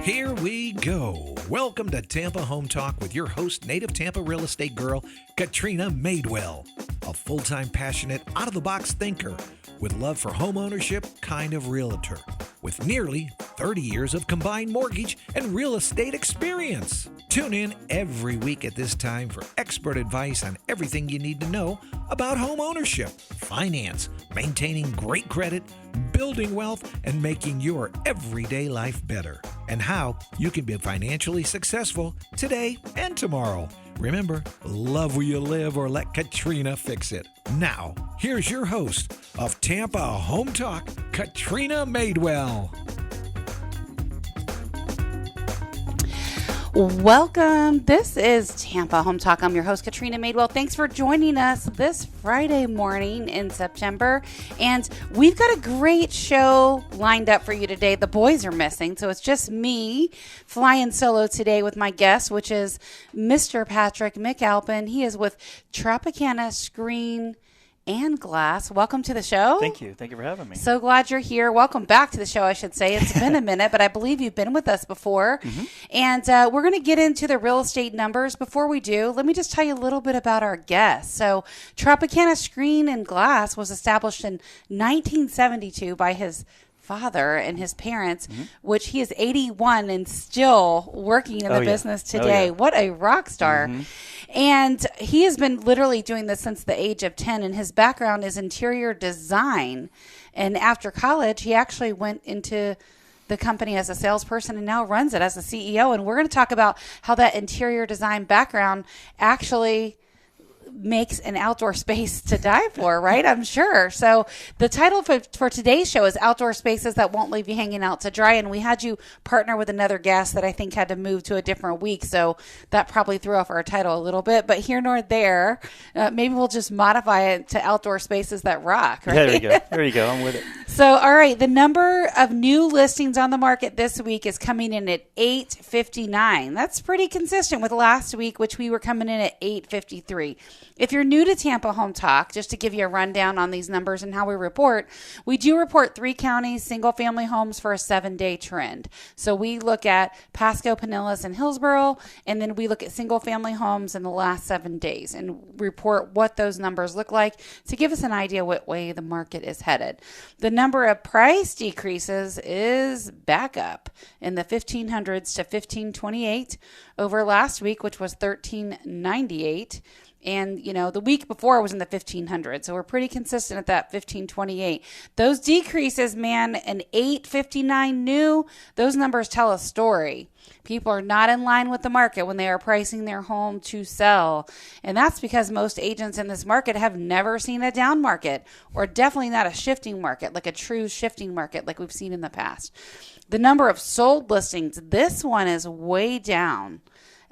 Here we go. Welcome to Tampa Home Talk with your host, native Tampa real estate girl, Katrina Madewell, a full-time passionate, out-of-the-box thinker with love for home ownership kind of realtor with nearly 30 years of combined mortgage and real estate experience. Tune in every week at this time for expert advice on everything you need to know about home ownership, finance, maintaining great credit, building wealth, and making your everyday life better, and how you can be financially successful today and tomorrow. Remember, love where you live or let Katrina fix it. Now, here's your host of Tampa Home Talk, Katrina Madewell. Welcome. This is Tampa Home Talk. I'm your host, Katrina Madewell. Thanks for joining us this Friday morning in September. And we've got a great show lined up for you today. The boys are missing, so it's just me flying solo today with my guest, which is Mr. Patrick McAlpin. He is with Tropicana Screen and Glass. Welcome to the show. Thank you. Thank you for having me. So glad you're here. Welcome back to the show, I should say. It's been a minute, but I believe you've been with us before. Mm-hmm. And we're going to get into the real estate numbers. Before we do, let me just tell you a little bit about our guest. So Tropicana Screen and Glass was established in 1972 by his father and his parents, which he is 81 and still working in the business today. What a rock star. Mm-hmm. And he has been literally doing this since the age of 10, and his background is interior design. And after college, he actually went into the company as a salesperson and now runs it as a CEO. And we're going to talk about how that interior design background actually makes an outdoor space to die for, right? I'm sure. So the title for today's show is Outdoor Spaces That Won't Leave You Hanging Out to Dry. And we had you partner with another guest that I think had to move to a different week. So that probably threw off our title a little bit. But here nor there, maybe we'll just modify it to Outdoor Spaces That Rock, right? There you go. There you go. I'm with it. So, all right. The number of new listings on the market this week is coming in at 859. That's pretty consistent with last week, which we were coming in at 853. If you're new to Tampa Home Talk, just to give you a rundown on these numbers and how we do report 3 counties, single-family homes for a 7-day trend. So we look at Pasco, Pinellas, and Hillsborough, and then we look at single-family homes in the last 7 days and report what those numbers look like to give us an idea what way the market is headed. The number of price decreases is back up in the 1500s to 1528 over last week, which was 1398. And, you know, the week before was in the 1500s. So we're pretty consistent at that 1528. Those decreases, man, an 859 new, those numbers tell a story. People are not in line with the market when they are pricing their home to sell. And that's because most agents in this market have never seen a down market, or definitely not a shifting market, like a true shifting market like we've seen in the past. The number of sold listings, this one is way down.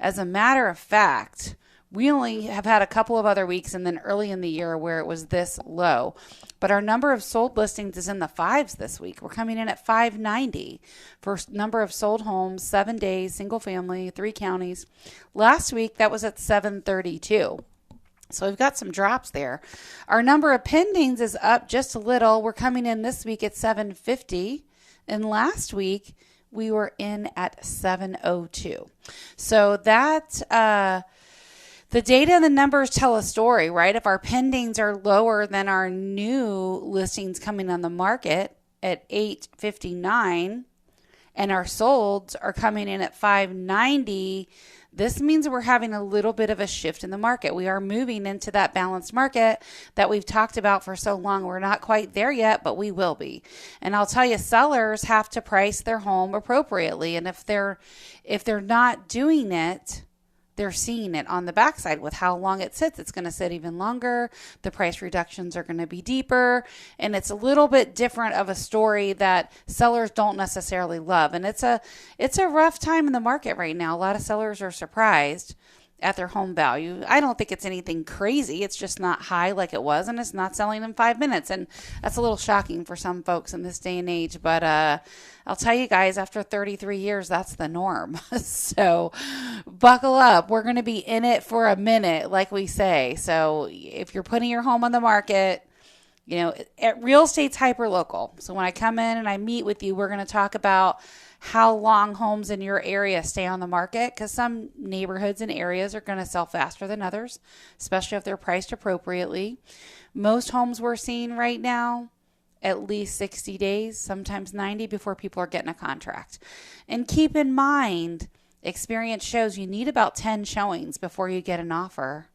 As a matter of fact, we only have had a couple of other weeks and then early in the year where it was this low. But our number of sold listings is in the 5s this week. We're coming in at 590 for number of sold homes, 7 days, single family, 3 counties. Last week, that was at 732. So we've got some drops there. Our number of pendings is up just a little. We're coming in this week at 750. And last week, we were in at 702. So that... the data and the numbers tell a story, right? If our pendings are lower than our new listings coming on the market at 859 and our solds are coming in at 590, this means we're having a little bit of a shift in the market. We are moving into that balanced market that we've talked about for so long. We're not quite there yet, but we will be. And I'll tell you, sellers have to price their home appropriately. And if they're not doing it, they're seeing it on the backside with how long it sits. It's going to sit even longer. The price reductions are going to be deeper. And it's a little bit different of a story that sellers don't necessarily love. And it's a rough time in the market right now. A lot of sellers are surprised at their home value. I don't think it's anything crazy. It's just not high like it was, and it's not selling in 5 minutes. And that's a little shocking for some folks in this day and age. But I'll tell you guys, after 33 years, that's the norm. So buckle up. We're going to be in it for a minute, like we say. So if you're putting your home on the market, you know, real estate's hyper local. So when I come in and I meet with you, we're going to talk about how long homes in your area stay on the market, because some neighborhoods and areas are going to sell faster than others, especially if they're priced appropriately. Most homes we're seeing right now, at least 60 days, sometimes 90 before people are getting a contract. And keep in mind, experience shows you need about 10 showings before you get an offer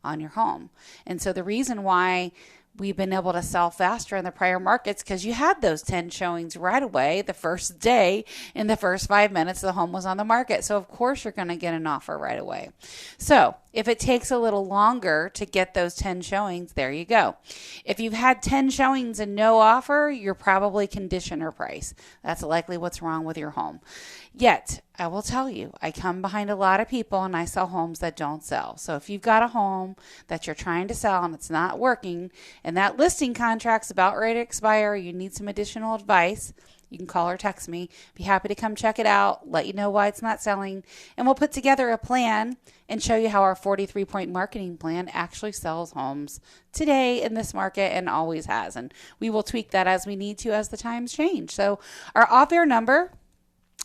on your home. And so the reason why we've been able to sell faster in the prior markets, because you had those 10 showings right away the first day. In the first 5 minutes the home was on the market, so of course you're going to get an offer right away. So if it takes a little longer to get those 10 showings, there you go. If you've had 10 showings and no offer, you're probably condition or price. That's likely what's wrong with your home. Yet, I will tell you, I come behind a lot of people and I sell homes that don't sell. So if you've got a home that you're trying to sell and it's not working, and that listing contract's about ready to expire, you need some additional advice, you can call or text me. Be happy to come check it out, let you know why it's not selling, and we'll put together a plan and show you how our 43-point marketing plan actually sells homes today in this market and always has. And we will tweak that as we need to as the times change. So our off-air number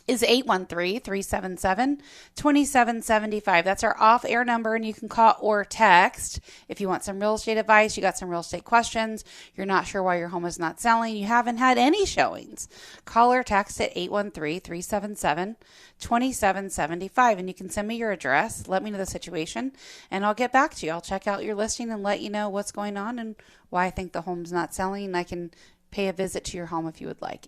is 813-377-2775. That's our off-air number, and you can call or text if you want some real estate advice, you got some real estate questions, you're not sure why your home is not selling, you haven't had any showings. Call or text at 813-377-2775, and you can send me your address, let me know the situation, and I'll get back to you. I'll check out your listing and let you know what's going on and why I think the home's not selling. I can pay a visit to your home if you would like.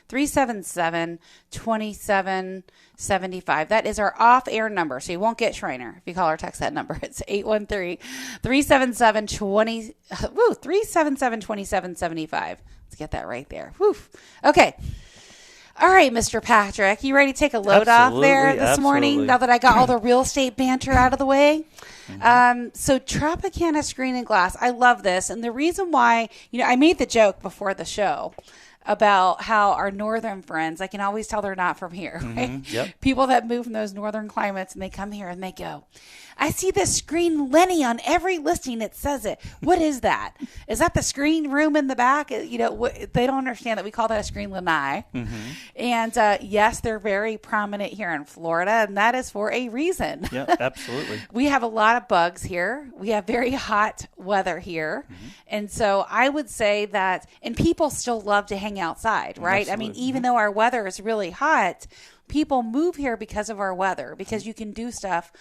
813-377-2775. That is our off-air number, so you won't get Shriner if you call or text that number. It's 813-377-2775. Let's get that right there. Whew. Okay. All right, Mr. Patrick, you ready to take a load off there this morning now that I got all the real estate banter out of the way? So Tropicana Screen and Glass, I love this. And the reason why, I made the joke before the show about how our northern friends, I can always tell they're not from here, right? Yep. People that move from those northern climates and they come here and they go, I see this screen Lenny on every listing. It says it. What is that? Is that the screen room in the back? They don't understand that we call that a screen lanai. And yes, they're very prominent here in Florida, and that is for a reason. Yeah, absolutely. We have a lot of bugs here. We have very hot weather here. And so I would say that, and people still love to hang outside, right? Absolutely. I mean, even though our weather is really hot, people move here because of our weather, because you can do stuff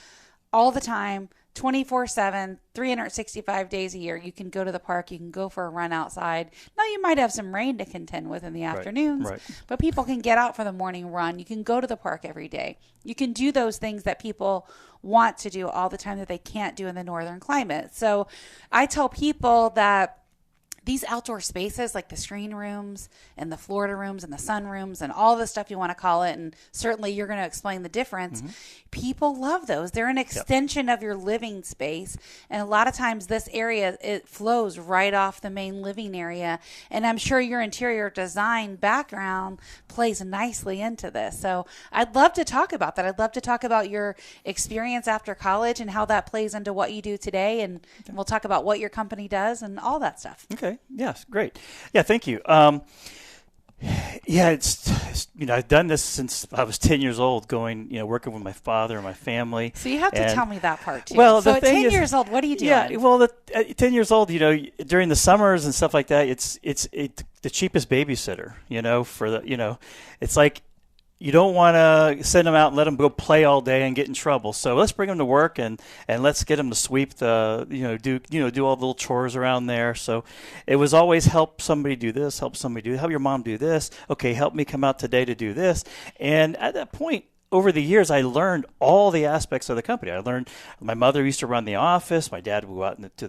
all the time, 24/7, 365 days a year. You can go to the park. You can go for a run outside. Now, you might have some rain to contend with in the afternoons, but people can get out for the morning run. You can go to the park every day. You can do those things that people want to do all the time that they can't do in the northern climate. So I tell people that these outdoor spaces like the screen rooms and the Florida rooms and the sun rooms and all the stuff you want to call it, and certainly you're going to explain the difference. People love those. They're an extension of your living space. And a lot of times this area, it flows right off the main living area. And I'm sure your interior design background plays nicely into this. So I'd love to talk about that. I'd love to talk about your experience after college and how that plays into what you do today. And we'll talk about what your company does and all that stuff. Okay. Yes. Great. Yeah. Thank you. It's I've done this since I was 10 years old, working with my father and my family. So you have to tell me that part too. Well, so at 10 years old, what are you doing? Yeah, well, at 10 years old, during the summers and stuff like that, it's the cheapest babysitter, it's like, you don't want to send them out and let them go play all day and get in trouble. So let's bring them to work and let's get them to sweep do all the little chores around there. So it was always help somebody do this, help your mom do this. Okay, help me come out today to do this. And at that point, over the years, I learned all the aspects of the company. I learned my mother used to run the office. My dad would go out to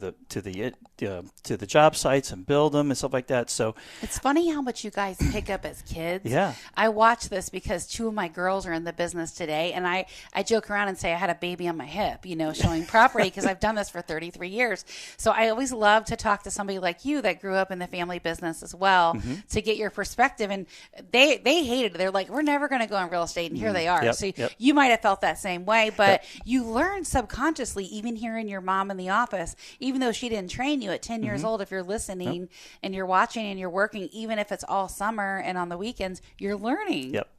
the job sites and build them and stuff like that. So it's funny how much you guys pick up as kids. Yeah, I watch this because two of my girls are in the business today, and I joke around and say I had a baby on my hip, showing property because I've done this for 33 years. So I always love to talk to somebody like you that grew up in the family business as well to get your perspective. And they hated it. They're like, we're never going to go in real estate, and here they are. Yep. So you might have felt that same way, but you learn subconsciously, even hearing your mom in the office, even though she didn't train you at 10 years old, if you're listening and you're watching and you're working, even if it's all summer and on the weekends, you're learning. Yep.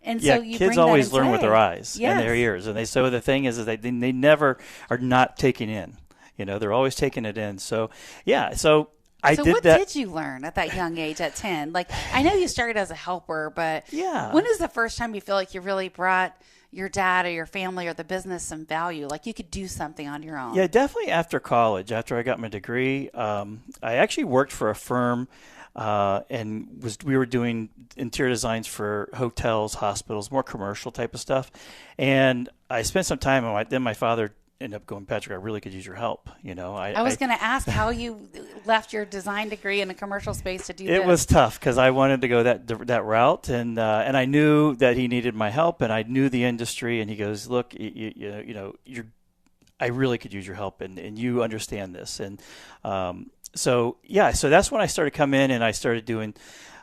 And so you kids bring always that learn with inside. their eyes and their ears. And so the thing is that they never are not taking in. They're always taking it in. So, so I did what that. did you learn at that young age at 10? Like, I know you started as a helper, but Yeah. when is the first time you feel like you really brought your dad or your family or the business some value? Like you could do something on your own? Yeah, definitely after college, after I got my degree. I actually worked for a firm and we were doing interior designs for hotels, hospitals, more commercial type of stuff. And I spent some time, and then my father ended up going, Patrick, I really could use your help. I was going to ask how you left your design degree in a commercial space to do this. It was tough because I wanted to go that route, and I knew that he needed my help, and I knew the industry. And he goes, look, I really could use your help, and you understand this. And so that's when I started coming in, and I started doing.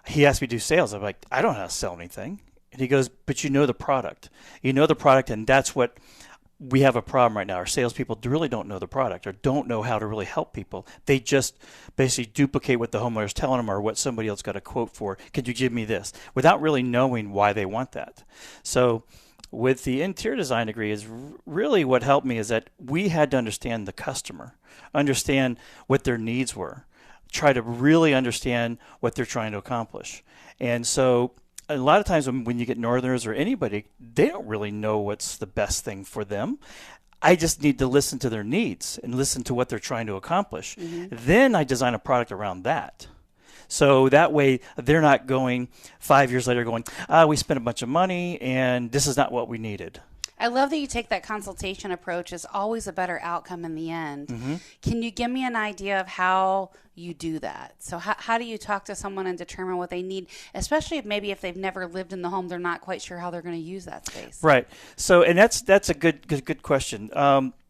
He asked me to do sales. I'm like, I don't know how to sell anything. And he goes, but you know the product. And that's what. We have a problem right now. Our salespeople really don't know the product or don't know how to really help people. They just basically duplicate what the homeowner's telling them or what somebody else got a quote for. Could you give me this? Without really knowing why they want that. So with the interior design degree is really what helped me is that we had to understand the customer, understand what their needs were, try to really understand what they're trying to accomplish. And so a lot of times when you get Northerners or anybody, they don't really know what's the best thing for them. I just need to listen to their needs and listen to what they're trying to accomplish. Then I design a product around that. So that way they're not going 5 years later going, we spent a bunch of money and this is not what we needed. I love that you take that consultation approach. It's always a better outcome in the end. Can you give me an idea of how you do that? So how do you talk to someone and determine what they need, especially if they've never lived in the home, they're not quite sure how they're going to use that space? Right. So, and that's a good question.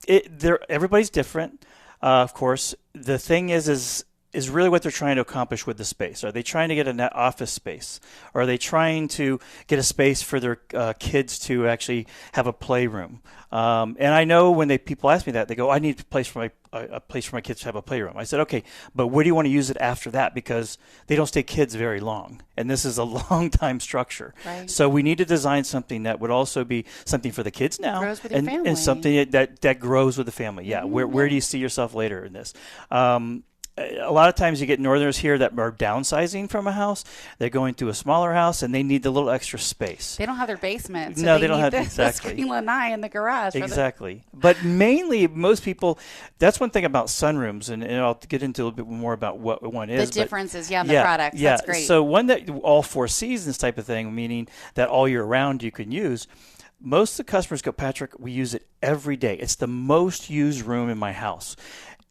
Everybody's different, of course. The thing is really what they're trying to accomplish with the space. Are they trying to get an office space? Or are they trying to get a space for their kids to actually have a playroom? And I know when people ask me that, they go, I need a place for my kids to have a playroom. I said, okay, but where do you want to use it after that? Because they don't stay kids very long. And this is a long time structure. Right. So we need to design something that would also be something for the kids now. Grows with your family. And something that grows with the family. Yeah. Where do you see yourself later in this? A lot of times you get Northerners here that are downsizing from a house. They're going to a smaller house and they need the little extra space. They don't have their basement. So No, they don't have the screen lanai in the garage. Exactly. But mainly, most people, that's one thing about sunrooms, and I'll get into a little bit more about what one is. The differences, in the products. Yeah. That's great. So one that all 4 seasons type of thing, meaning that all year round you can use. Most of the customers go, Patrick, we use it every day. It's the most used room in my house.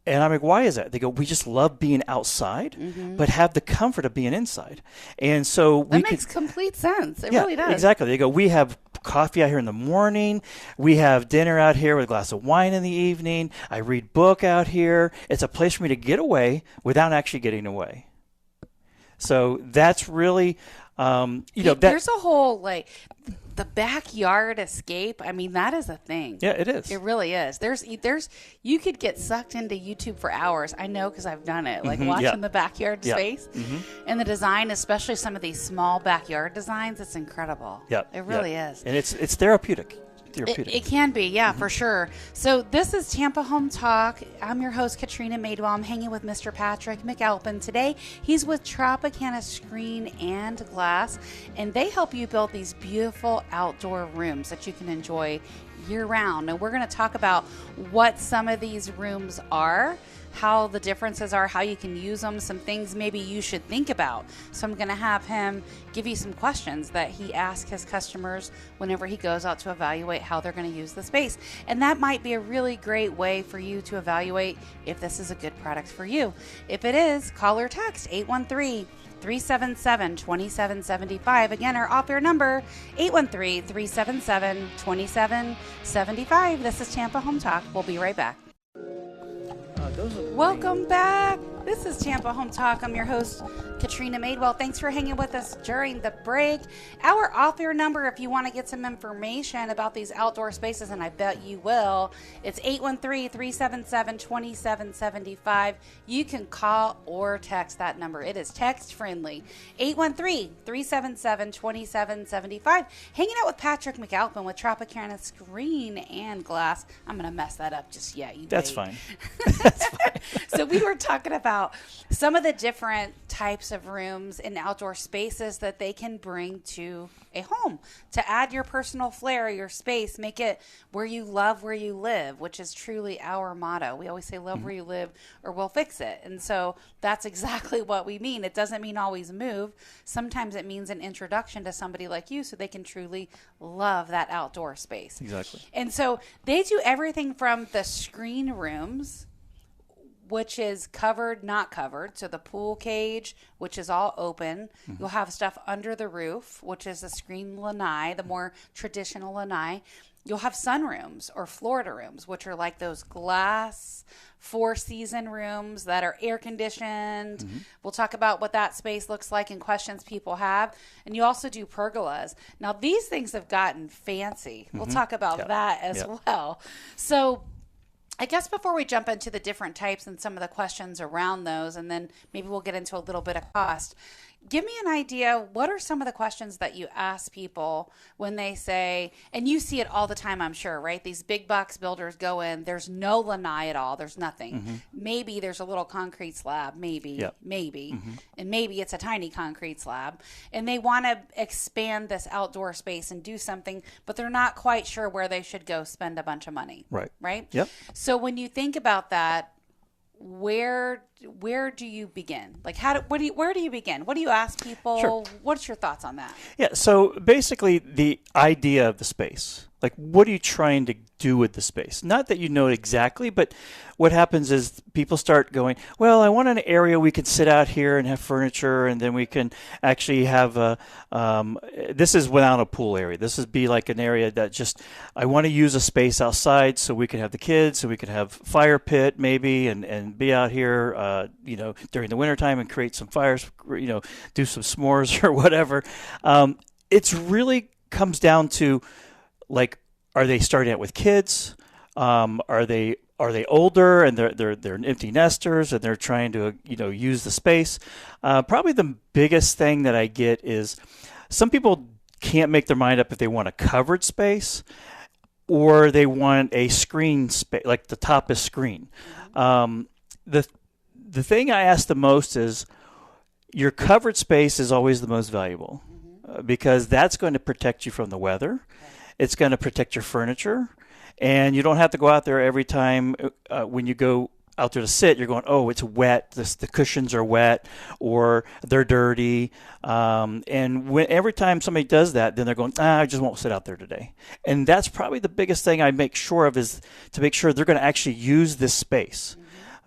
And I'm like, why is that? They go, we just love being outside, but have the comfort of being inside. And so that makes complete sense. It really does. Exactly. They go, we have coffee out here in the morning. We have dinner out here with a glass of wine in the evening. I read book out here. It's a place for me to get away without actually getting away. So that's really, there's a whole the backyard escape. I mean, that is a thing. Yeah, it is. It really is. There's you could get sucked into YouTube for hours. I know because I've done it. Like watching the backyard space and the design, especially some of these small backyard designs. It's incredible. Yeah, it really is. And it's therapeutic. It can be, for sure. So this is Tampa Home Talk. I'm your host, Katrina Madewell. I'm hanging with Mr. Patrick McAlpin today. He's with Tropicana Screen and Glass, and they help you build these beautiful outdoor rooms that you can enjoy year-round. And we're going to talk about what some of these rooms are, how the differences are, how you can use them, some things maybe you should think about. So I'm going to have him give you some questions that he asks his customers whenever he goes out to evaluate how they're going to use the space. And that might be a really great way for you to evaluate if this is a good product for you. If it is, call or text 813-377-2775. Again, our off-air number, 813-377-2775. This is Tampa Home Talk. We'll be right back. Welcome back. This is Tampa Home Talk. I'm your host, Katrina Madewell, thanks for hanging with us during the break. Our off-air number, if you want to get some information about these outdoor spaces, and I bet you will, it's 813-377-2775. You can call or text that number. It is text-friendly, 813-377-2775. Hanging out with Patrick McAlpin with Tropicana Screen and Glass. I'm going to mess that up just yet. That's fine. So we were talking about some of the different types of rooms and outdoor spaces that they can bring to a home to add your personal flair, your space, make it where you love where you live, which is truly our motto. We always say love where you live or we'll fix it. And so that's exactly what we mean. It doesn't mean always move. Sometimes it means an introduction to somebody like you so they can truly love that outdoor space. Exactly. And so they do everything from the screen rooms, which is covered, not covered. So the pool cage, which is all open. Mm-hmm. You'll have stuff under the roof, which is the screen lanai, the more traditional lanai. You'll have sunrooms or Florida rooms, which are like those glass 4-season rooms that are air conditioned. Mm-hmm. We'll talk about what that space looks like and questions people have. And you also do pergolas. Now, these things have gotten fancy. Mm-hmm. We'll talk about that as well. So I guess before we jump into the different types and some of the questions around those, and then maybe we'll get into a little bit of cost, give me an idea, what are some of the questions that you ask people when they say, and you see it all the time, I'm sure, right? These big box builders go in, there's no lanai at all, there's nothing. Mm-hmm. Maybe there's a little concrete slab, maybe, mm-hmm. and maybe it's a tiny concrete slab, and they want to expand this outdoor space and do something, but they're not quite sure where they should go spend a bunch of money. Right? Yep. So when you think about that, where do you begin? Like, where do you begin? What do you ask people? Sure. What's your thoughts on that? Yeah. So basically, the idea of the space, like, what are you trying to do with the space? Not that you know it exactly, but what happens is people start going, well, I want an area we can sit out here and have furniture, and then we can actually have this is without a pool area. This would be like an area that just, I want to use a space outside so we can have the kids, so we can have fire pit maybe, and be out here, during the wintertime and create some fires, do some s'mores or whatever. It's really comes down to, like, are they starting out with kids? Are they older and they're empty nesters and they're trying to use the space? Probably the biggest thing that I get is some people can't make their mind up if they want a covered space or they want a screen space, like the top is screen. The thing I ask the most is, your covered space is always the most valuable because that's going to protect you from the weather. It's going to protect your furniture, and you don't have to go out there every time when you go out there to sit. You're going, oh, it's wet. The cushions are wet, or they're dirty. And every time somebody does that, then they're going, I just won't sit out there today. And that's probably the biggest thing I make sure of, is to make sure they're going to actually use this space.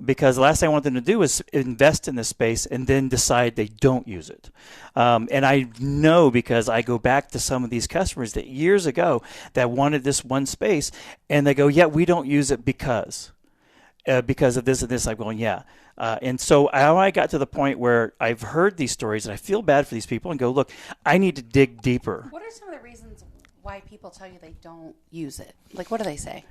Because the last thing I want them to do is invest in this space and then decide they don't use it. And I know, because I go back to some of these customers that years ago that wanted this one space, and they go, yeah, we don't use it because of this and this. I'm going, yeah. And so I got to the point where I've heard these stories and I feel bad for these people and go, look, I need to dig deeper. What are some of the reasons why people tell you they don't use it? Like, what do they say?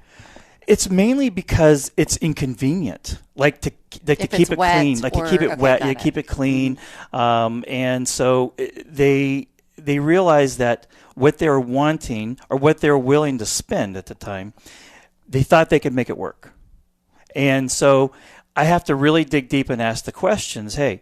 It's mainly because it's inconvenient, like to keep it clean, like to keep it wet, you keep it clean, and so they realize that what they're wanting or what they're willing to spend at the time, they thought they could make it work, and so I have to really dig deep and ask the questions. Hey,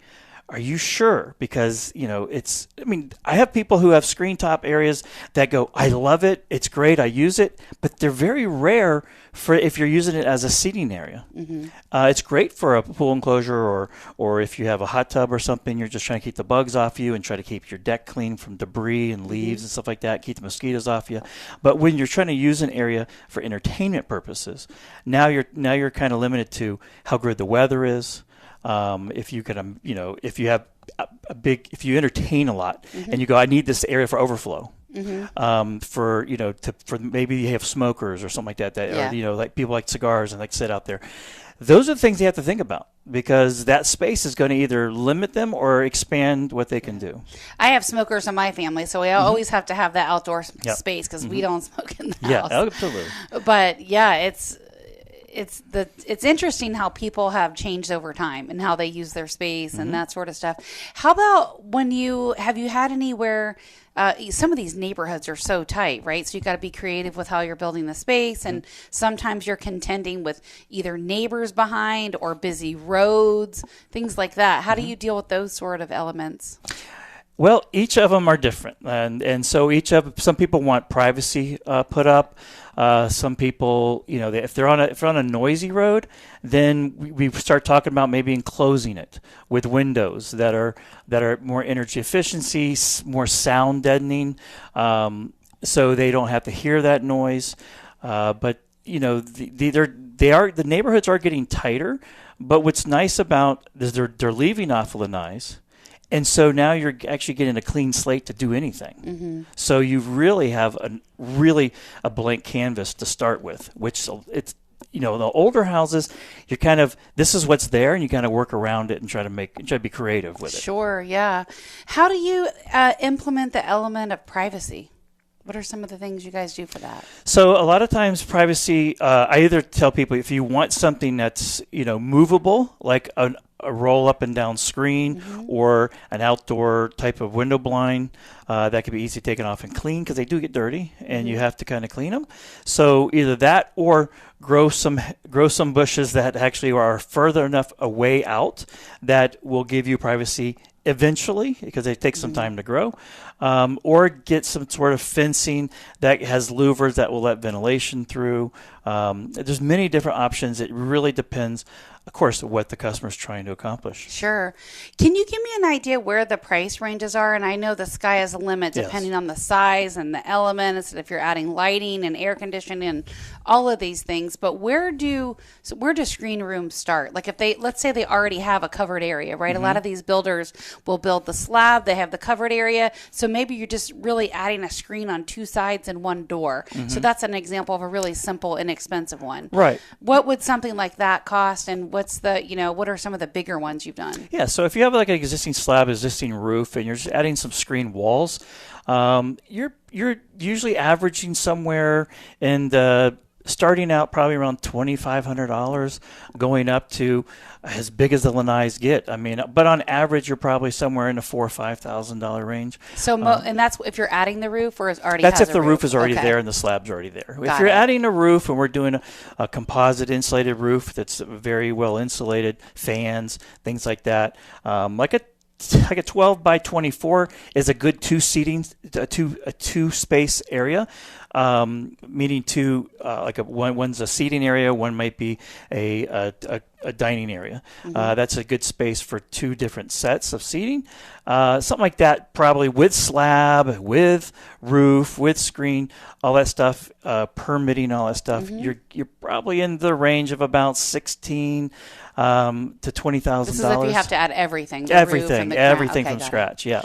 are you sure? Because, I have people who have screen top areas that go, I love it, it's great, I use it, but they're very rare for if you're using it as a seating area. Mm-hmm. It's great for a pool enclosure, or if you have a hot tub or something, you're just trying to keep the bugs off you and try to keep your deck clean from debris and leaves and stuff like that, keep the mosquitoes off you. But when you're trying to use an area for entertainment purposes, now you're kind of limited to how good the weather is. If you can, if you have if you entertain a lot and you go, I need this area for overflow, for maybe you have smokers or something like that, or, like people like cigars and like sit out there. those are the things you have to think about, because that space is going to either limit them or expand what they can do. I have smokers in my family, so we always have to have that outdoor space because we don't smoke in the house. Yeah, absolutely. But yeah, it's interesting how people have changed over time and how they use their space and that sort of stuff. How about have you had anywhere? Some of these neighborhoods are so tight, right? So you got to be creative with how you're building the space, and sometimes you're contending with either neighbors behind or busy roads, things like that. How do you deal with those sort of elements? Well, each of them are different, and so some people want privacy put up. Some people, if they're on a noisy road, then we start talking about maybe enclosing it with windows that are more energy efficiency, more sound deadening, so they don't have to hear that noise. But the neighborhoods are getting tighter. But what's nice about is they're leaving off of lanais. And so now you're actually getting a clean slate to do anything. So you really have a blank canvas to start with, which it's, the older houses, you're kind of, this is what's there, and you kind of work around it and try to be creative with it. Sure, yeah. How do you implement the element of privacy? What are some of the things you guys do for that? So a lot of times privacy, I either tell people if you want something that's, movable, like a roll up and down screen or an outdoor type of window blind that could be easily taken off and clean, because they do get dirty and you have to kind of clean them. So either that or grow some bushes that actually are further enough away out that will give you privacy eventually, because they take some time to grow, or get some sort of fencing that has louvers that will let ventilation through. There's many different options. It really depends, of course, what the customer's trying to accomplish. Sure. Can you give me an idea where the price ranges are? And I know the sky is the limit depending on the size and the elements, and if you're adding lighting and air conditioning and all of these things. But where do screen rooms start? Like let's say they already have a covered area, right? A lot of these builders will build the slab. They have the covered area. So maybe you're just really adding a screen on two sides and one door. So that's an example of a really simple, inexpensive one. Right. What would something like that cost, and what are some of the bigger ones you've done? Yeah, so if you have like an existing slab, existing roof, and you're just adding some screen walls, you're usually averaging somewhere in the starting out probably around $2,500, going up to as big as the lanais get. I mean, but on average, you're probably somewhere in the $4,000 or $5,000 range. So, and that's if you're adding the roof, or is already that's has if the roof is already okay. there and the slab's already there. Got if you're it. adding a roof and we're doing a composite insulated roof that's very well insulated, fans, things like that, like a 12 by 24 is a good two space area, meaning two, one's a seating area, one might be a dining area. That's a good space for two different sets of seating. Something like that, probably with slab, with roof, with screen, all that stuff, permitting, all that stuff. You're probably in the range of about $16,000 to $20,000. This is if you have to add everything. Everything from scratch. Yeah.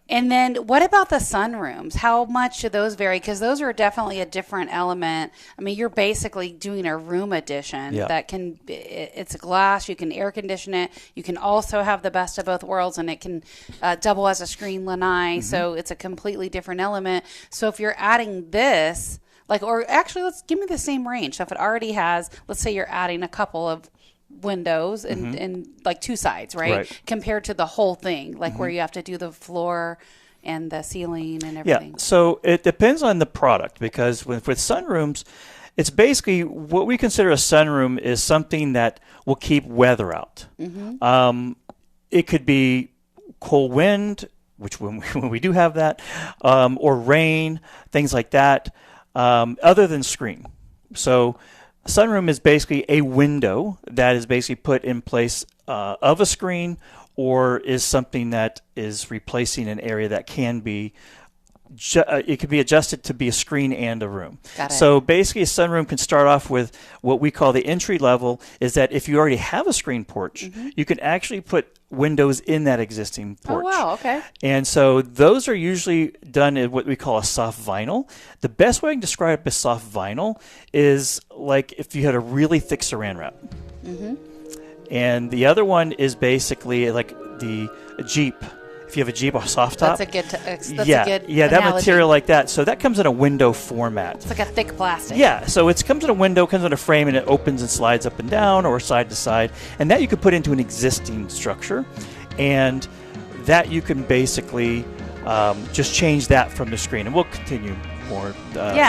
And then what about the sunrooms? How much do those vary? Because those are definitely a different element. I mean, you're basically doing a room addition that it's a glass. You can air condition it. You can also have the best of both worlds, and it can double as a screen lanai. So it's a completely different element. So if you're adding this, or actually, let's give me the same range. So if it already has, let's say you're adding a couple of windows and like two sides, right? Compared to the whole thing, where you have to do the floor and the ceiling and everything. Yeah, so it depends on the product, because with sunrooms, it's basically what we consider a sunroom is something that will keep weather out. It could be cold wind, which when we do have that, or rain, things like that, other than screen. So sunroom is basically a window that is basically put in place of a screen, or is something that is replacing an area that can be it could be adjusted to be a screen and a room. Got it. So basically a sunroom can start off with what we call the entry level, is that if you already have a screen porch, you can actually put windows in that existing porch. Oh, wow, okay. And so those are usually done in what we call a soft vinyl. The best way I can describe a soft vinyl is like if you had a really thick saran wrap. And the other one is basically like the Jeep. If you have a Jeep, a soft top. That's a good that analogy. material like that. So that comes in a window format. It's like a thick plastic. Yeah, so it comes in a window, comes in a frame, and it opens and slides up and down or side to side. And that you could put into an existing structure. And that you can basically just change that from the screen. And we'll continue more, with that it's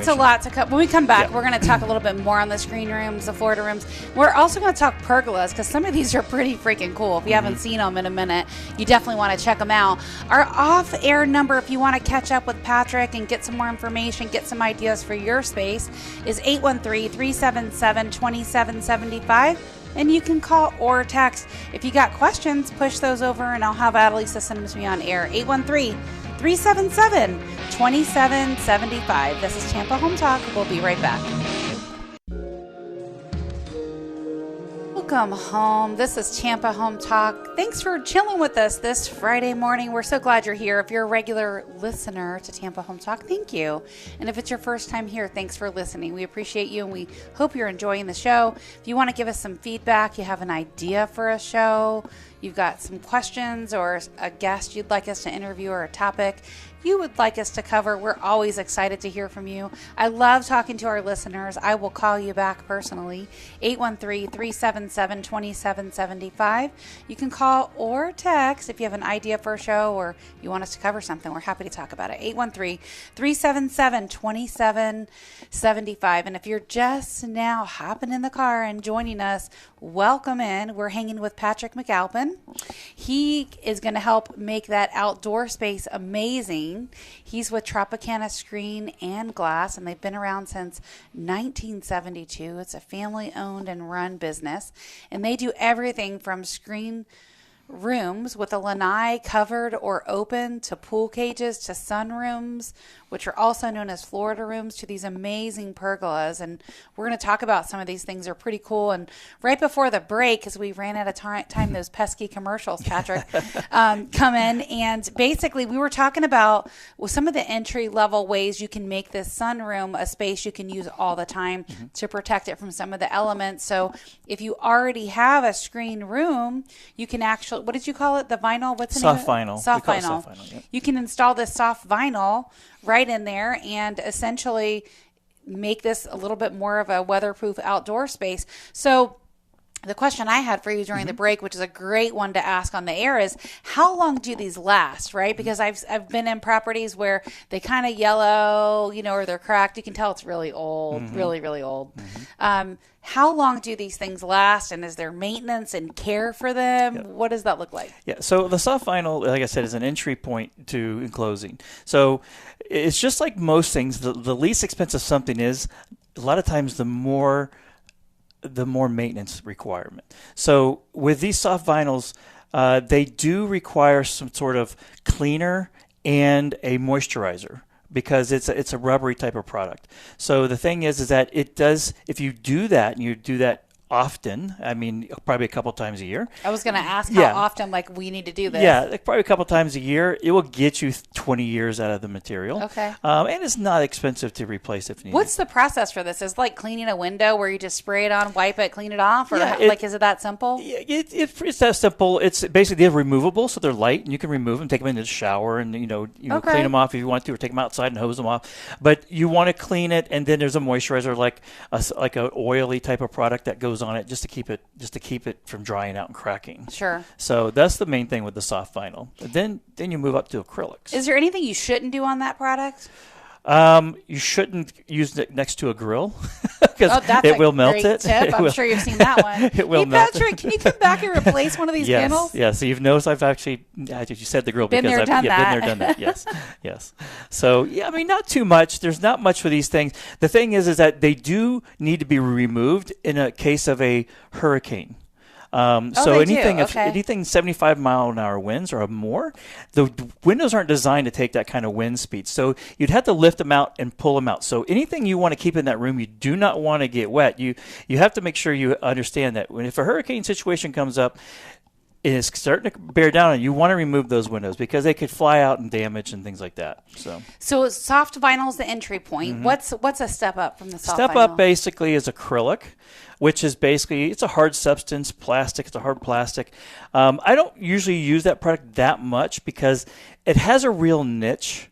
a information. lot to When we come back, we're going to talk a little bit more on the screen rooms, the Florida rooms. We're also going to talk pergolas because some of these are pretty freaking cool. If you haven't seen them in a minute, you definitely want to check them out. Our off-air number, if you want to catch up with Patrick and get some more information, get some ideas for your space, is 813-377-2775. And you can call or text. If you got questions, push those over, and I'll have Adelisa send them to me on air. 813-377-2775. This is Tampa Home Talk. We'll be right back. Welcome home. This is Tampa Home Talk. Thanks for chilling with us this Friday morning. We're so glad you're here. If you're a regular listener to Tampa Home Talk, thank you. And if it's your first time here, thanks for listening. We appreciate you, and we hope you're enjoying the show. If you want to give us some feedback, you have an idea for a show, you've got some questions or a guest you'd like us to interview or a topic you would like us to cover, we're always excited to hear from you. I love talking to our listeners. I will call you back personally, 813-377-2775. You can call or text if you have an idea for a show or you want us to cover something. We're happy to talk about it. 813-377-2775. And if you're just now hopping in the car and joining us, welcome in. We're hanging with Patrick McAlpin. He is going to help make that outdoor space amazing. He's with Tropicana Screen and Glass, and they've been around since 1972. It's a family-owned and run business, and they do everything from screen rooms with a lanai covered or open to pool cages to sunrooms, which are also known as Florida rooms, to these amazing pergolas. And we're going to talk about some of these things. They're pretty cool. And right before the break, because we ran out of time, those pesky commercials, Patrick, come in. And basically, we were talking about some of the entry-level ways you can make this sunroom a space you can use all the time to protect it from some of the elements. So if you already have a screen room, you can actually, what did you call it? The vinyl? What's the name? Soft vinyl. Soft vinyl. Soft vinyl, yep. You can install this soft vinyl right in there and essentially make this a little bit more of a weatherproof outdoor space. So the question I had for you during the break, which is a great one to ask on the air, is how long do these last, right? Because I've been in properties where they kind of yellow, or they're cracked. You can tell it's really old, really, really old. How long do these things last, and is there maintenance and care for them? Yep. What does that look like? Yeah, so the soft vinyl, like I said, is an entry point to enclosing. So it's just like most things. The least expensive something is, a lot of times the more maintenance requirement. So with these soft vinyls, they do require some sort of cleaner and a moisturizer, because it's a rubbery type of product. So the thing is that it does, if you do that, and you do that often, I mean, probably a couple times a year. I was going to ask how often, we need to do this. Yeah, probably a couple times a year. It will get you 20 years out of the material. Okay. And it's not expensive to replace if needed. What's the process for this? Is it like cleaning a window where you just spray it on, wipe it, clean it off? Or is it that simple? It's that simple. It's basically they're removable, so they're light, and you can remove them, take them into the shower, and clean them off if you want to, or take them outside and hose them off. But you want to clean it, and then there's a moisturizer, like an oily type of product that goes on it just to keep it from drying out and cracking. Sure. So that's the main thing with the soft vinyl. Then you move up to acrylics. Is there anything you shouldn't do on that product? You shouldn't use it next to a grill because it will melt it. Tip. I'm sure you've seen that one. It will melt. Patrick, can you come back and replace one of these panels? Yes. So you've noticed I've actually, you said the grill been because I've been there, done that. Yes. So not too much. There's not much for these things. The thing is that they do need to be removed in a case of a hurricane. So anything 75 mile an hour winds or more, the windows aren't designed to take that kind of wind speed. So you'd have to lift them out and pull them out. So anything you want to keep in that room, you do not want to get wet. You have to make sure you understand that if a hurricane situation comes up, is starting to bear down, and you want to remove those windows because they could fly out and damage and things like that. So soft vinyl is the entry point. What's a step up from the soft vinyl? Step up basically is acrylic, which is basically, it's a hard substance, plastic. It's a hard plastic. I don't usually use that product that much because it has a real niche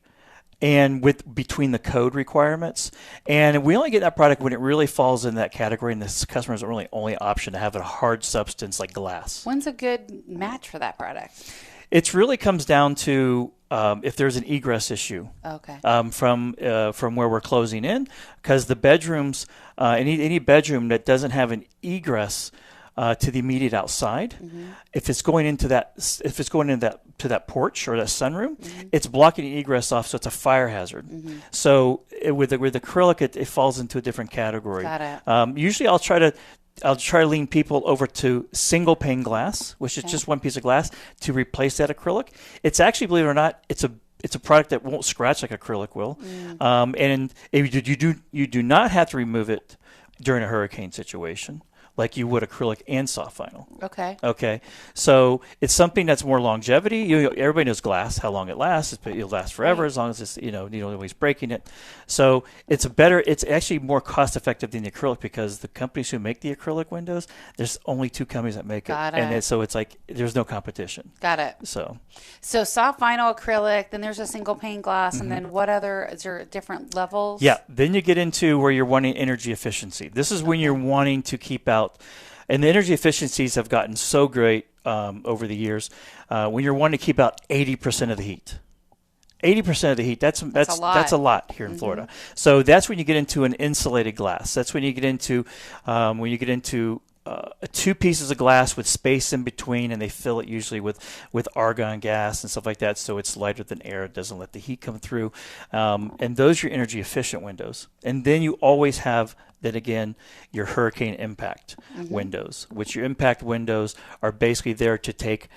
and between the code requirements. And we only get that product when it really falls in that category, and the customer's only option to have a hard substance like glass. When's a good match for that product? It really comes down to if there's an egress issue from where we're closing in, because the bedrooms, any bedroom that doesn't have an egress to the immediate outside, if it's going into that to that porch or that sunroom, it's blocking the egress off, so it's a fire hazard. So with acrylic, it falls into a different category. Got it. Usually, I'll try to lean people over to single pane glass, which is just one piece of glass, to replace that acrylic. It's actually, believe it or not, it's a product that won't scratch like acrylic will, and you do not have to remove it during a hurricane situation like you would acrylic and soft vinyl. Okay. So it's something that's more longevity. Everybody knows glass, how long it lasts. It'll last forever as long as it's, you don't always breaking it. So it's actually more cost effective than the acrylic because the companies who make the acrylic windows, there's only 2 companies that make it. And so it's like there's no competition. Got it. So soft vinyl, acrylic, then there's a single pane glass, and then is there different levels? Yeah. Then you get into where you're wanting energy efficiency. This is when you're wanting to keep out. And the energy efficiencies have gotten so great over the years. When you're wanting to keep out 80% of the heat, 80% of the heat, that's a lot here in Florida. So that's when you get into an insulated glass. That's when you get into 2 pieces of glass with space in between, and they fill it usually with argon gas and stuff like that, so it's lighter than air. It doesn't let the heat come through. And those are your energy efficient windows. And then you always have, then again, your hurricane impact windows, which your impact windows are basically there to take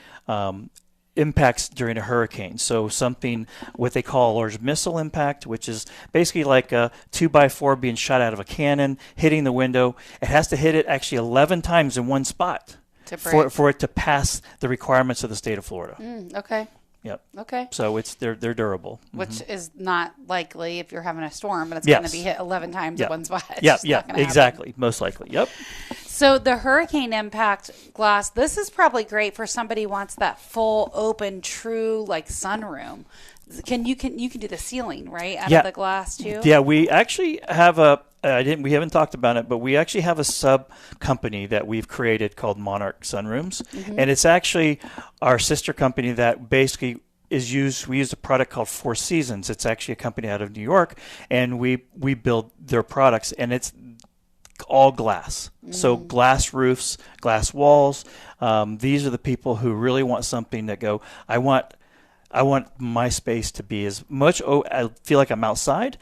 impacts during a hurricane. So something, what they call a large missile impact, which is basically like a 2x4 being shot out of a cannon, hitting the window. It has to hit it actually 11 times in one spot for it to pass the requirements of the state of Florida. Okay. Yep. Okay. So they're durable, which is not likely if you're having a storm, but it's going to be hit 11 times in one spot. Yeah, exactly. Happen. Most likely. Yep. So the hurricane impact glass, this is probably great for somebody who wants that full open, true like sunroom. You can do the ceiling right out of the glass too. Yeah, we actually have we haven't talked about it, but we actually have a sub company that we've created called Monarch Sunrooms, and it's actually our sister company that basically we use a product called Four Seasons. It's actually a company out of New York, and we build their products, and it's all glass. So glass roofs, glass walls. These are the people who really want something that go, I want my space to be as much, I feel like I'm outside,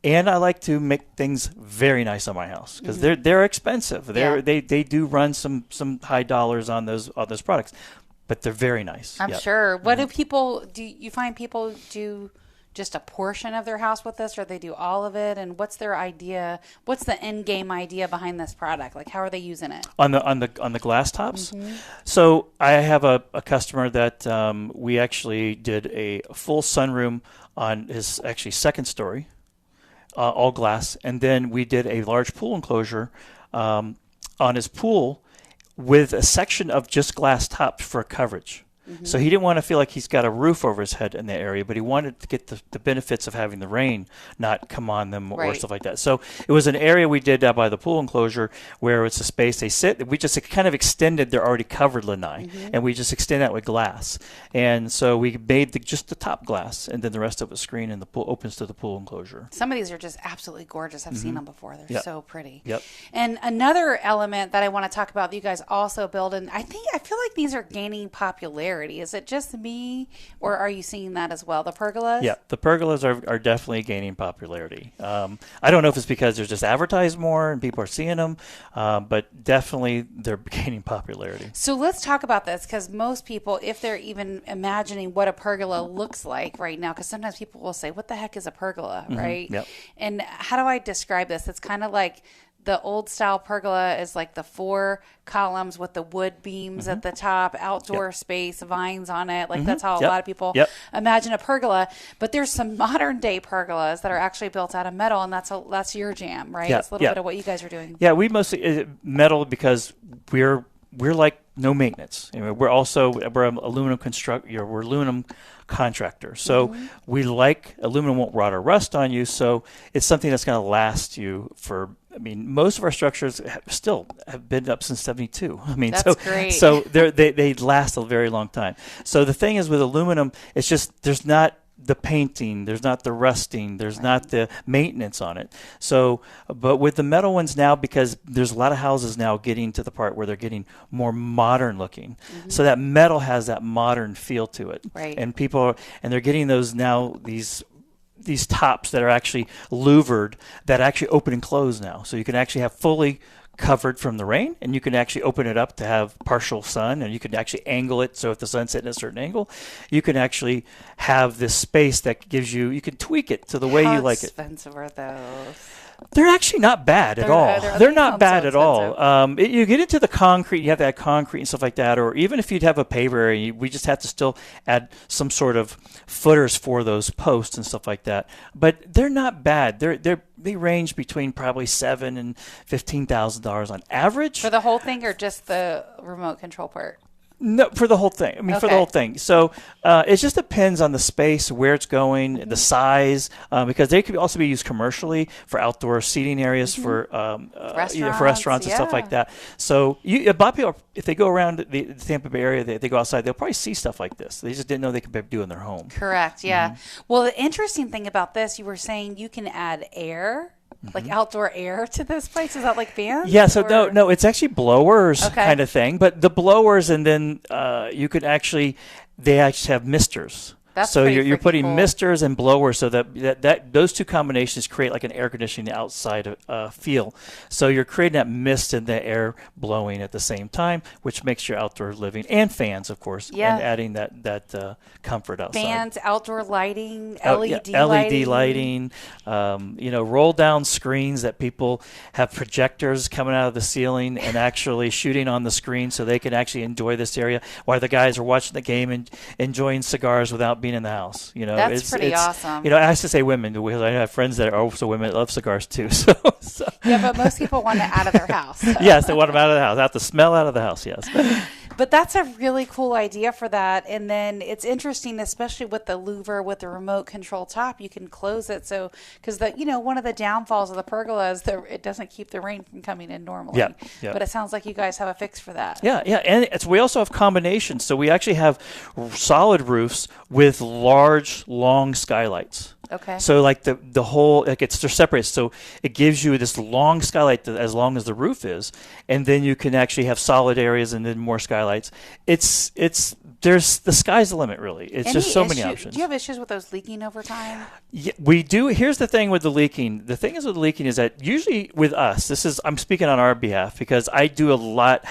and I like to make things very nice on my house because they're expensive. They do run some high dollars on those products, but they're very nice. I'm sure. What do you find people do just a portion of their house with this, or they do all of it? And what's their idea? What's the end game idea behind this product? Like, how are they using it? On the glass tops? So I have a customer that we actually did a full sunroom on his actually second story, all glass. And then we did a large pool enclosure on his pool with a section of just glass tops for coverage. So he didn't want to feel like he's got a roof over his head in that area, but he wanted to get the benefits of having the rain not come on them or stuff like that. So it was an area we did by the pool enclosure where it's a space they sit. We just kind of extended their already covered lanai, and we just extend that with glass. And so we made just the top glass, and then the rest of it screen, and the pool opens to the pool enclosure. Some of these are just absolutely gorgeous. I've seen them before. They're so pretty. Yep. And another element that I want to talk about that you guys also build, and I feel like these are gaining popularity. Is it just me, or are you seeing that as well? The pergolas? Yeah, the pergolas are definitely gaining popularity. I don't know if it's because they're just advertised more and people are seeing them, but definitely they're gaining popularity. So let's talk about this, because most people, if they're even imagining what a pergola looks like right now, because sometimes people will say, what the heck is a pergola, right? Yep. And how do I describe this? It's kind of like the old style pergola is like the 4 columns with the wood beams at the top, outdoor space, vines on it. Like that's how a lot of people imagine a pergola. But there's some modern day pergolas that are actually built out of metal, and that's your jam, right? It's a little bit of what you guys are doing. Yeah, we mostly metal because we're like no maintenance. We're an aluminum we're aluminum contractor. So we like aluminum won't rot or rust on you. So it's something that's going to last you for. Most of our structures still have been up since '72. That's great. So they last a very long time. So the thing is with aluminum, it's just there's not the painting, there's not the rusting, there's not the maintenance on it. So, but with the metal ones now, because there's a lot of houses now getting to the part where they're getting more modern looking. So that metal has that modern feel to it. Right. And they're getting those now, these tops that are actually louvered that actually open and close now. So you can actually have fully covered from the rain, and you can actually open it up to have partial sun, and you can actually angle it so if the sun's hitting a certain angle, you can actually have this space that gives you can tweak it to the way you like it. How expensive are those? They're actually not bad at all. They're not bad at all. You get into the concrete, you have to add concrete and stuff like that, or even if you'd have a paver area, we just have to still add some sort of footers for those posts and stuff like that. But they're not bad. They range between probably $7,000 and $15,000 on average. For the whole thing, or just the remote control part? No, for the whole thing. For the whole thing. So it just depends on the space, where it's going, the size, because they could also be used commercially for outdoor seating areas, for restaurants and stuff like that. So a lot of people, if they go around the Tampa Bay area, they go outside, they'll probably see stuff like this. They just didn't know they could do in their home. Correct, yeah. Well, the interesting thing about this, you were saying you can add air. Like outdoor air to this place? Is that like fans? Yeah, so no, it's actually blowers kind of thing. But the blowers, and then they actually have misters. So you're putting cool. misters and blowers, so that those two combinations create like an air conditioning outside feel. So you're creating that mist and the air blowing at the same time, which makes your outdoor living, and fans, of course, and adding that comfort outside. Fans, outdoor lighting, LED lighting. Roll down screens that people have projectors coming out of the ceiling and actually shooting on the screen, so they can actually enjoy this area while the guys are watching the game and enjoying cigars without being in the house. That's pretty awesome. I have to say women, because I have friends that are also women that love cigars too. So. Yeah, but most people want it out of their house. Yes, they want them out of the house. Out the smell out of the house, yes. But that's a really cool idea for that. And then it's interesting, especially with the louver, with the remote control top, you can close it. So, because one of the downfalls of the pergola is that it doesn't keep the rain from coming in normally. Yeah. But it sounds like you guys have a fix for that. Yeah. And we also have combinations. So we actually have solid roofs with large, long skylights. Okay. So like the whole, they're separated. So it gives you this long skylight as long as the roof is, and then you can actually have solid areas and then more skylights. There's the sky's the limit, really. It's just so many options. Do you have issues with those leaking over time? Yeah, we do. Here's the thing with the leaking. The thing is with the leaking is that usually with us, I'm speaking on our behalf because I do a lot,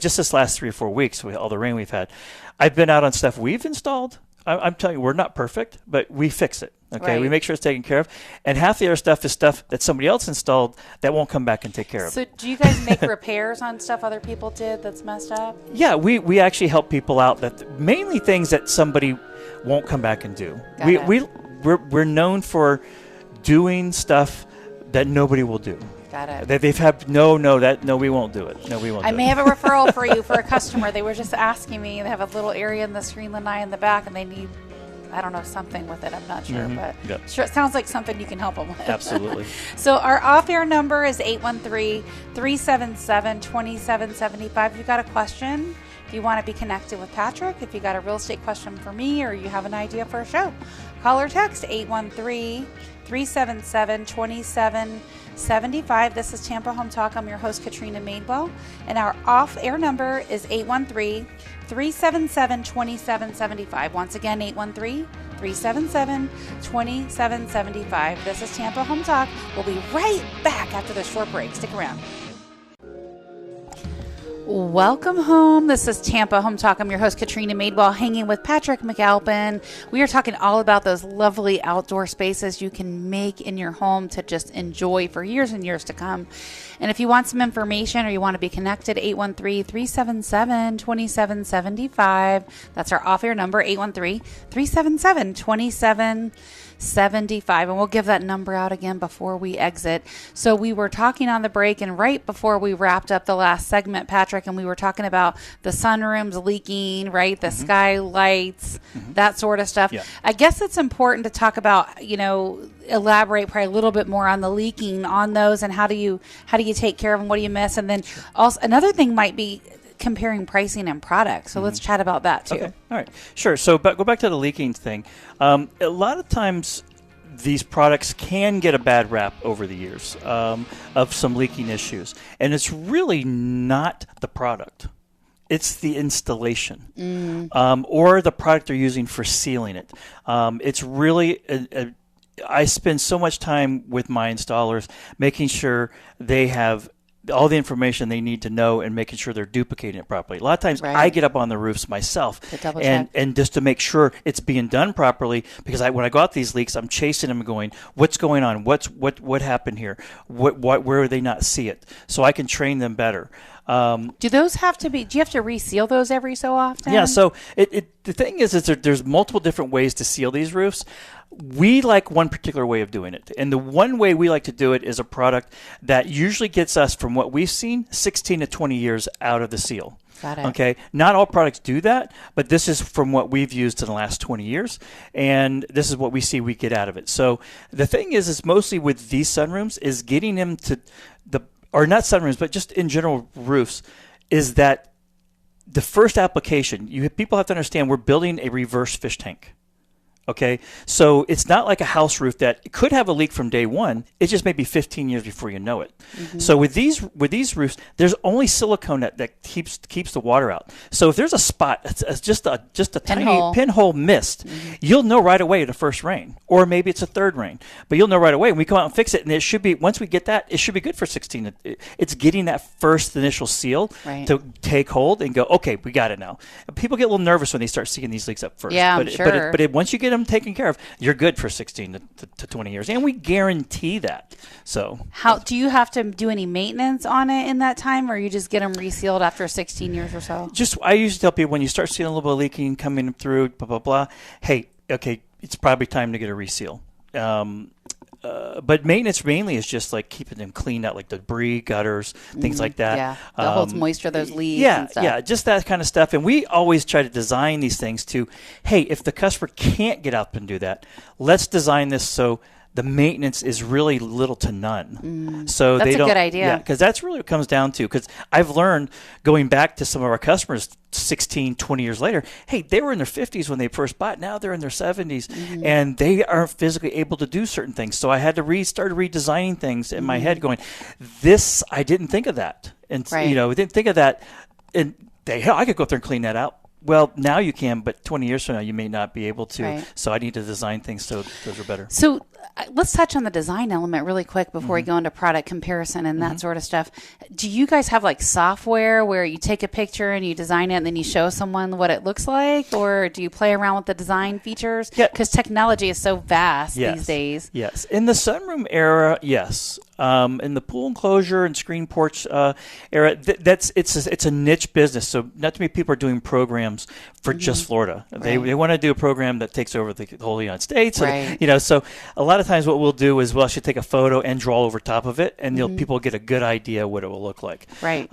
just this last 3 or 4 weeks with all the rain we've had, I've been out on stuff we've installed. I'm telling you, we're not perfect, but we fix it. Okay, we make sure it's taken care of, and half the other stuff is stuff that somebody else installed that won't come back and take care of. So, do you guys make repairs on stuff other people did that's messed up? Yeah, we actually help people out mainly things that somebody won't come back and do. We're known for doing stuff that nobody will do. Got it. They've had we won't do it. No, we won't. I may have a referral for you for a customer. They were just asking me. They have a little area in the screen lanai in the back, and they need, I don't know, something with it. I'm not sure, but sure, it sounds like something you can help them with. Absolutely. So our off-air number is 813-377-2775. If you got a question, if you want to be connected with Patrick, if you got a real estate question for me, or you have an idea for a show, call or text 813-377-2775. This is Tampa Home Talk. I'm your host, Katrina Madewell, and our off-air number is 813-377-2775. Once again, 813-377-2775. This is Tampa Home Talk. We'll be right back after the short break. Stick around. Welcome home. This is Tampa Home Talk. I'm your host, Katrina Madewell, hanging with Patrick McAlpin. We are talking all about those lovely outdoor spaces you can make in your home to just enjoy for years and years to come. And if you want some information or you want to be connected, 813-377-2775. That's our off-air number, 813-377-2775. And we'll give that number out again before we exit. So we were talking on the break and right before we wrapped up the last segment, Patrick, and we were talking about the sunrooms leaking, right? The skylights, that sort of stuff. Yeah. I guess it's important to talk about, elaborate probably a little bit more on the leaking on those and how do you take care of them? What do you miss? And then also another thing might be comparing pricing and products. So let's chat about that too. Okay. All right. Sure. So go back to the leaking thing. A lot of times these products can get a bad rap over the years of some leaking issues. And it's really not the product. It's the installation or the product they're using for sealing it. It's really I spend so much time with my installers making sure they have all the information they need to know and making sure they're duplicating it properly. A lot of times I get up on the roofs myself and just to make sure it's being done properly, because when I go out these leaks, I'm chasing them and going, what's going on? What happened here? Where do they not see it? So I can train them better. Do you have to reseal those every so often? Yeah. So the thing is there's multiple different ways to seal these roofs. We like one particular way of doing it. And the one way we like to do it is a product that usually gets us, from what we've seen, 16 to 20 years out of the seal. Got it. Okay. Not all products do that, but this is from what we've used in the last 20 years. And this is what we see we get out of it. So the thing is mostly with these sunrooms is getting them to or not sunrooms, but just in general roofs, is that the first application, people have to understand we're building a reverse fish tank. Okay, so it's not like a house roof that could have a leak from day one. It just may be 15 years before you know it. So with these roofs, there's only silicone that keeps the water out. So if there's a spot, it's just a tiny pinhole missed, you'll know right away the first rain, or maybe it's a third rain, but you'll know right away. When we come out and fix it, and it should be, once we get that, it should be good for 16. It's getting that first initial seal to take hold and go, okay, we got it now. People get a little nervous when they start seeing these leaks up first. Yeah, but, I'm sure. But once you get them taken care of, you're good for 16 to 20 years, and we guarantee that. So, how do you have to do any maintenance on it in that time, or you just get them resealed after 16 years or so? I usually tell people, when you start seeing a little bit of leaking coming through, blah blah blah, hey, okay, it's probably time to get a reseal. But maintenance mainly is just like keeping them cleaned out, like debris, gutters, things like that. Yeah, that holds moisture, those leaves. Yeah, and stuff. yeah, just that kind of stuff. And we always try to design these things to, hey, if the customer can't get out and do that, let's design this so the maintenance is really little to none. So that's they don't. A good idea. Yeah, because that's really what it comes down to. Because I've learned, going back to some of our customers 16, 20 years later, hey, they were in their 50s when they first bought. Now they're in their 70s, and they aren't physically able to do certain things. So I had to start redesigning things in my head, going, I didn't think of that. And, didn't think of that. And I could go up there and clean that out. Well, now you can, but 20 years from now, you may not be able to. Right. So I need to design things so those are better. So let's touch on the design element really quick before we go into product comparison and that sort of stuff. Do you guys have like software where you take a picture and you design it and then you show someone what it looks like? Or do you play around with the design features? Because technology is so vast these days. Yes. In the sunroom era, yes. In the pool enclosure and screen porch era, it's a niche business. So not too many people are doing programs for just Florida. They want to do a program that takes over the whole United States. Right. So a lot of times what we'll do is we'll actually take a photo and draw over top of it, and people get a good idea what it will look like. Right.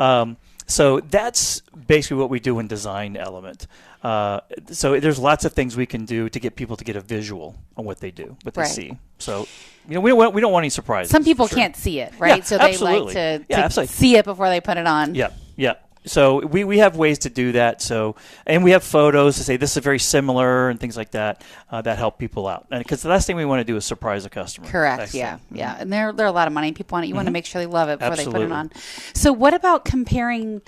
So that's basically what we do in design element. So there's lots of things we can do to get people to get a visual on what they do, what they see. So we don't want any surprises. Some people can't see it, right? Yeah, so they absolutely. like to see it before they put it on. Yeah, yeah. So we have ways to do that. So, and we have photos to say this is very similar and things like that that help people out. And because the last thing we want to do is surprise a customer. Correct. Yeah. And they're a lot of money. People want it. You want to make sure they love it before they put it on. So what about comparing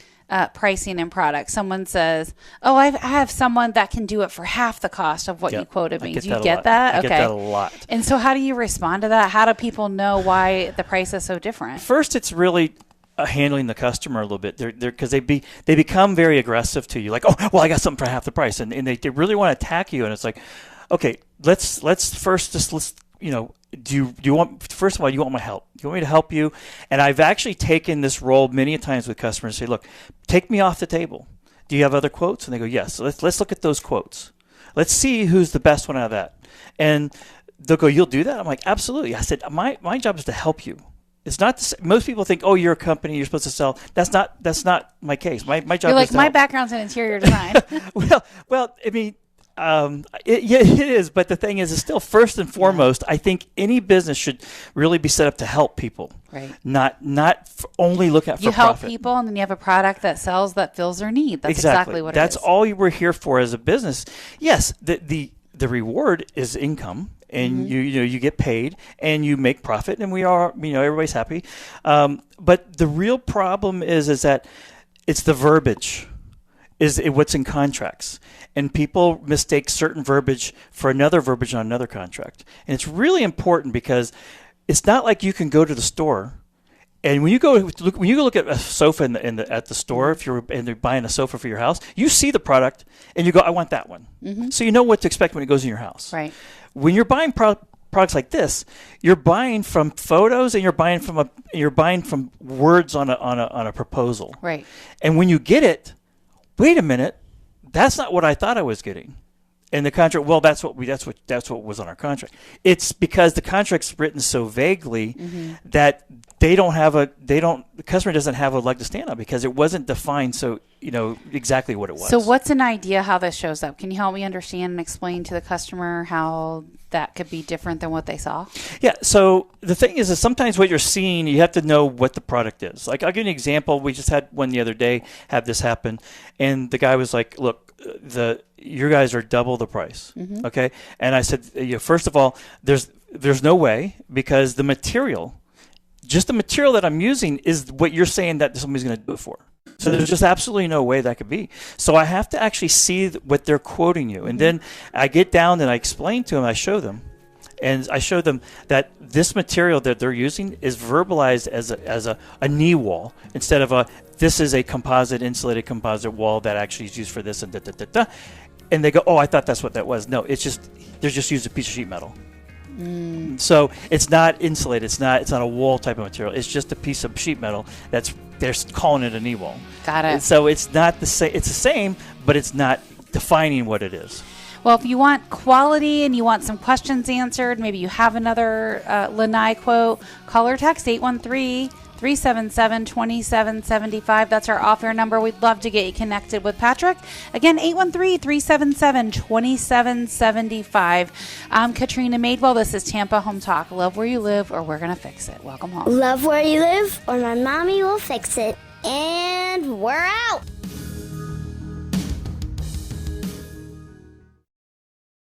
pricing and products? Someone says, "Oh, I have someone that can do it for half the cost of what you quoted me." Do you get that? I get that a lot. And so how do you respond to that? How do people know why the price is so different? First, it's really handling the customer a little bit. They're because they become very aggressive to you. Like, oh, well, I got something for half the price, and they really want to attack you. And it's like, okay, let's first do you want, first of all, you want my help? You want me to help you? And I've actually taken this role many times with customers and say, look, take me off the table. Do you have other quotes? And they go, yes. So let's look at those quotes. Let's see who's the best one out of that. And they'll go, you'll do that? I'm like, absolutely. I said, my job is to help you. It's not most people think, oh, you're a company, you're supposed to sell. That's not my case. My job You're like, is to my help. background's in interior design. well, I mean, it is, but the thing is, it's still first and foremost. I think any business should really be set up to help people, right? Not only look at for you help profit. people, and then you have a product that sells that fills their need. That's exactly what That's it is. all you were here for as a business. Yes, the reward is income, and you get paid and you make profit, and we are everybody's happy. But the real problem is that it's the verbiage. Is what's in contracts. And people mistake certain verbiage for another verbiage on another contract. And it's really important because it's not like you can go to the store and when you go look at a sofa at the store, if you're buying a sofa for your house, you see the product and you go, I want that one. Mm-hmm. So you know what to expect when it goes in your house. Right. When you're buying products like this, you're buying from photos and you're buying from words on a proposal. Right. And when you get it, wait a minute, that's not what I thought I was getting. And the contract, well, that's what was on our contract. It's because the contract's written so vaguely that the customer doesn't have a leg to stand on because it wasn't defined so exactly what it was. So what's an idea how this shows up? Can you help me understand and explain to the customer how that could be different than what they saw? Yeah. So the thing is sometimes what you're seeing, you have to know what the product is. Like I'll give you an example. We just had one the other day have this happen, and the guy was like, "Look, your guys are double the price." Mm-hmm. Okay. And I said, first of all, there's no way because the material that I'm using is what you're saying that somebody's going to do it for. So there's just absolutely no way that could be. So I have to actually see what they're quoting you. And then I get down and I explain to them, I show them. And I show them that this material that they're using is verbalized as a knee wall instead of this is a insulated composite wall that actually is used for this and da-da-da-da. And they go, oh, I thought that's what that was. No, they're just used a piece of sheet metal. Mm. So it's not insulated. It's not a wall type of material. It's just a piece of sheet metal they're calling it a knee wall. Got it. And so it's not the same. It's the same, but it's not defining what it is. Well, if you want quality and you want some questions answered, maybe you have another lanai quote, call or text 813-377-2775. That's our off-air number. We'd love to get you connected with Patrick. Again, 813-377-2775. I'm Katrina Madewell. This is Tampa Home Talk. Love where you live or we're going to fix it. Welcome home. Love where you live or my mommy will fix it. And we're out.